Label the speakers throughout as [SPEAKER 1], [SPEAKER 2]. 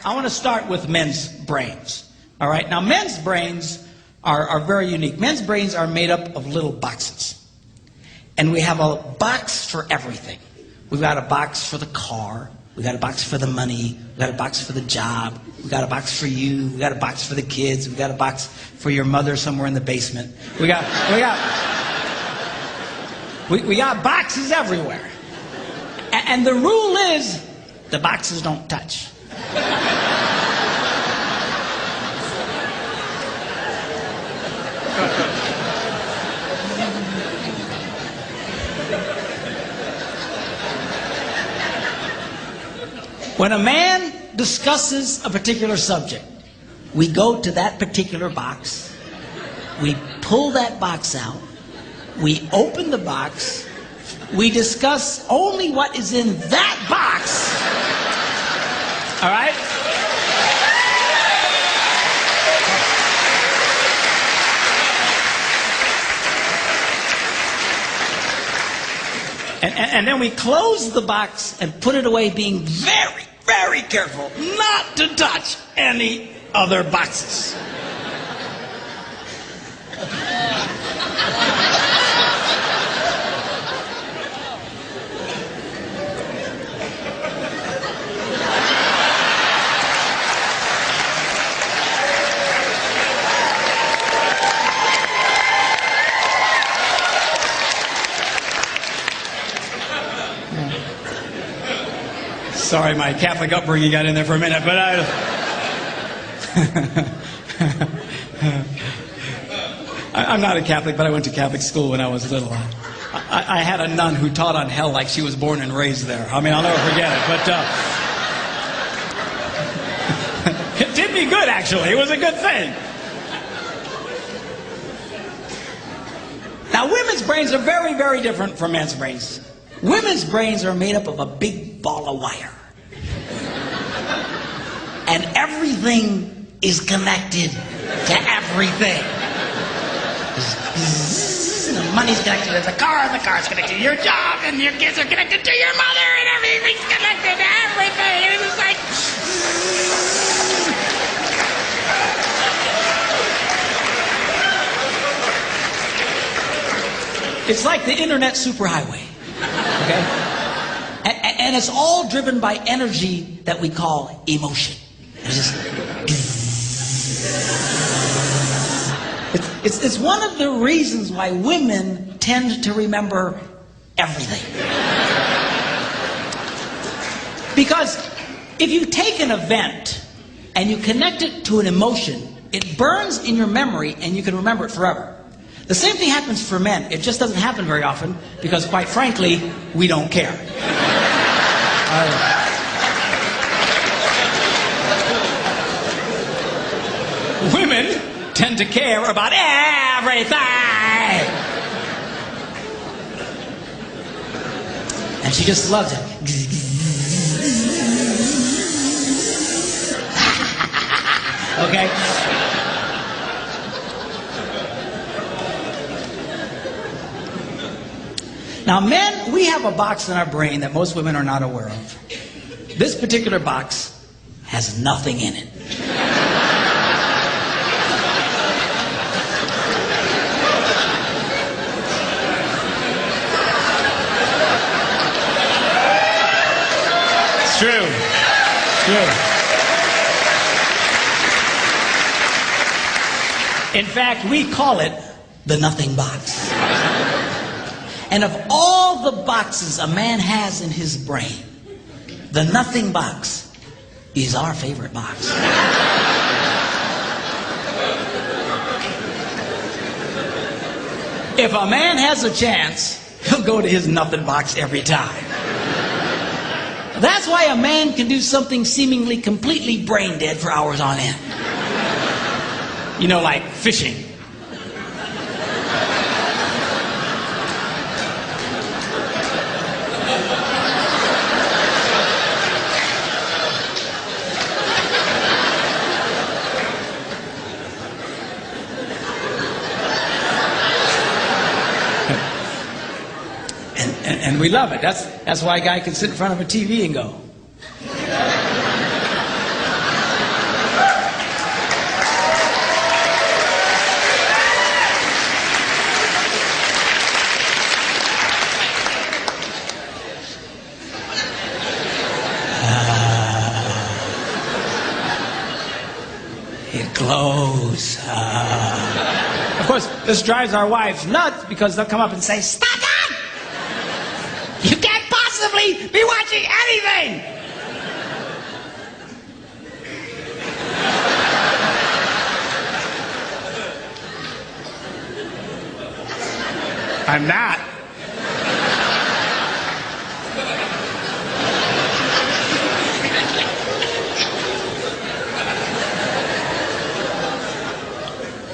[SPEAKER 1] I want to start with men's brains. All right? Now, men's brains are very unique. Men's brains are made up of little boxes. And we have a box for everything. We've got a box for the car. We've got a box for the money. We've got a box for the job. We've got a box for you. We've got a box for the kids. We've got a box for your mother somewhere in the basement. We got boxes everywhere. And the rule is the boxes don't touch. When a man discusses a particular subject, we go to that particular box, we pull that box out, we open the box, we discuss only what is in that box. All right? And then we close the box and put it away, being very, very careful not to touch any other boxes. Sorry, my Catholic upbringing got in there for a minute, but I'm not a Catholic, but I went to Catholic school when I was little. I had a nun who taught on hell like she was born and raised there. I mean, I'll never forget it, but it did me good, actually. It was a good thing. Now, women's brains are very, very different from men's brains. Women's brains are made up of a big ball of wire. And everything is connected to everything. The money's connected to the car, and the car's connected to your job, and your kids are connected to your mother, and everything's connected to everything. And it's just like... It's like the internet superhighway. Okay? And it's all driven by energy that we call emotion. It's one of the reasons why women tend to remember everything. Because if you take an event and you connect it to an emotion, it burns in your memory and you can remember it forever. The same thing happens for men. It just doesn't happen very often because, quite frankly, we don't care. Women tend to care about everything. And she just loves it. Okay? Now, men, we have a box in our brain that most women are not aware of. This particular box has nothing in it. It's true. It's true. In fact, we call it the nothing box. And of all the boxes a man has in his brain, the nothing box is our favorite box. If a man has a chance, he'll go to his nothing box every time. That's why a man can do something seemingly completely brain dead for hours on end. You know, like fishing. And we love it. That's why a guy can sit in front of a TV and go. It glows. Of course, this drives our wives nuts because they'll come up and say, "Stop that! You can't possibly be watching anything!" I'm not.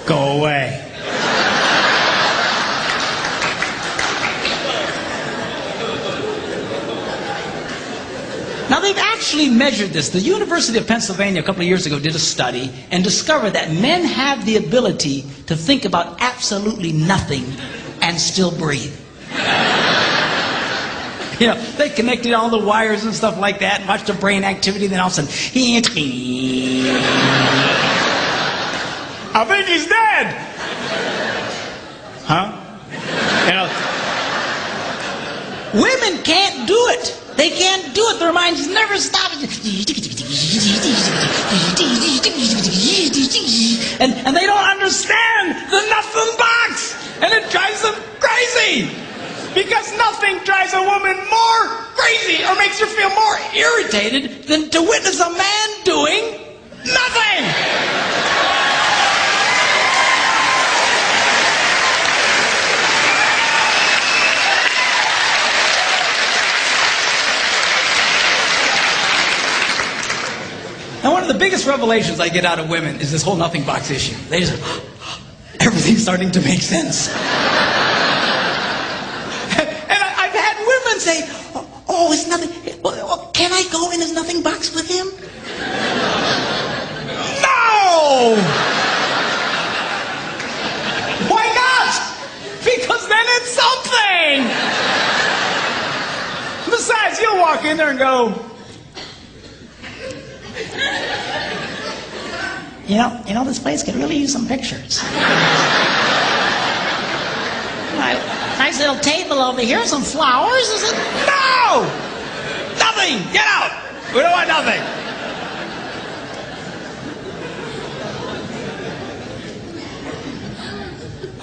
[SPEAKER 1] Go away. Now, they've actually measured this. The University of Pennsylvania a couple of years ago did a study and discovered that men have the ability to think about absolutely nothing and still breathe. You know, they connected all the wires and stuff like that and watched the brain activity, then all of a sudden, I think he's dead. Huh? You know, women can't do it. They can't do it. Their minds never stop. And they don't understand the nothing box. And it drives them crazy. Because nothing drives a woman more crazy or makes her feel more irritated than to witness a man doing nothing. Now, one of the biggest revelations I get out of women is this whole nothing box issue. They just, everything's starting to make sense. And I've had women say, "Oh, it's nothing. Well, can I go in his nothing box with him?" No! Why not? Because then it's something. Besides, you'll walk in there and go, You know, this place could really use some pictures. Nice little table over here, some flowers. Is it? No! Nothing! Get out! We don't want nothing.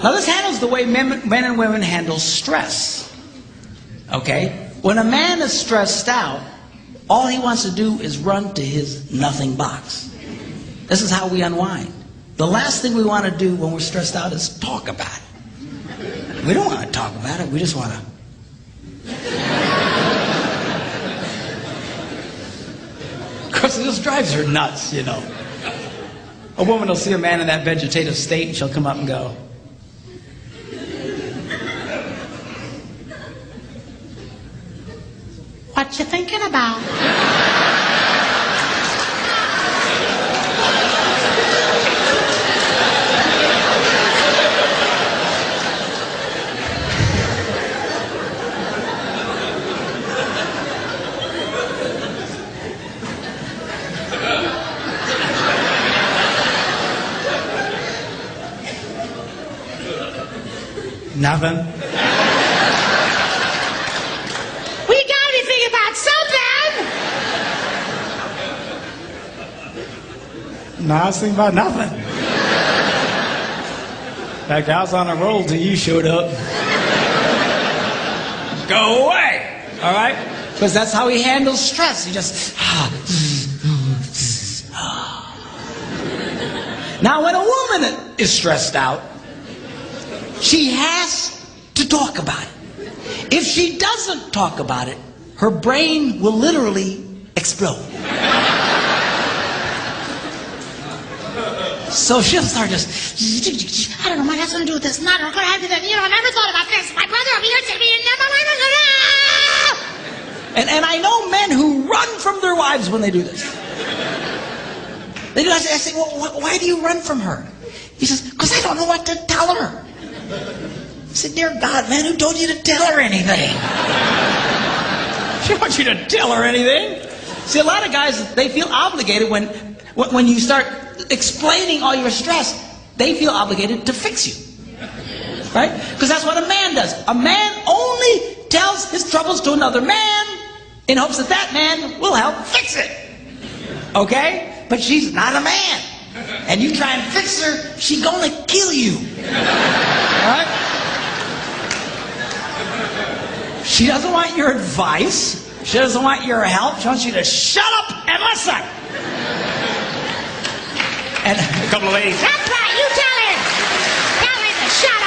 [SPEAKER 1] Now, this handles the way men and women handle stress. Okay? When a man is stressed out, all he wants to do is run to his nothing box. This is how we unwind. The last thing we want to do when we're stressed out is talk about it. We don't want to talk about it. We just want to. Of course, it just drives her nuts, you know. A woman will see a man in that vegetative state and she'll come up and go, "What you thinking about?" Nothing. We gotta be thinking about something. No, I was thinking about nothing. In fact, I was on a roll till you showed up. Go away. All right? Because that's how he handles stress. He just. Now, when a woman is stressed out, she has to talk about it. If she doesn't talk about it, her brain will literally explode. So she'll start just, "I don't know, my husband to do this, not going to have to do that. You know, I never thought about this. My brother over here said to me, and I know men who run from their wives when they do this. They do. I say, "Well, why do you run from her?" He says, "Because I don't know what to tell her." I said, "Dear God, man, who told you to tell her anything?" She wants you to tell her anything. See, a lot of guys, they feel obligated when you start explaining all your stress, they feel obligated to fix you. Right? Because that's what a man does. A man only tells his troubles to another man in hopes that that man will help fix it. Okay? But she's not a man. and you try and fix her, she gonna kill you. All right? She doesn't want your advice. She doesn't want your help. She wants you to shut up and listen. And a couple of ladies,
[SPEAKER 2] That's right, you tell him. Tell him to shut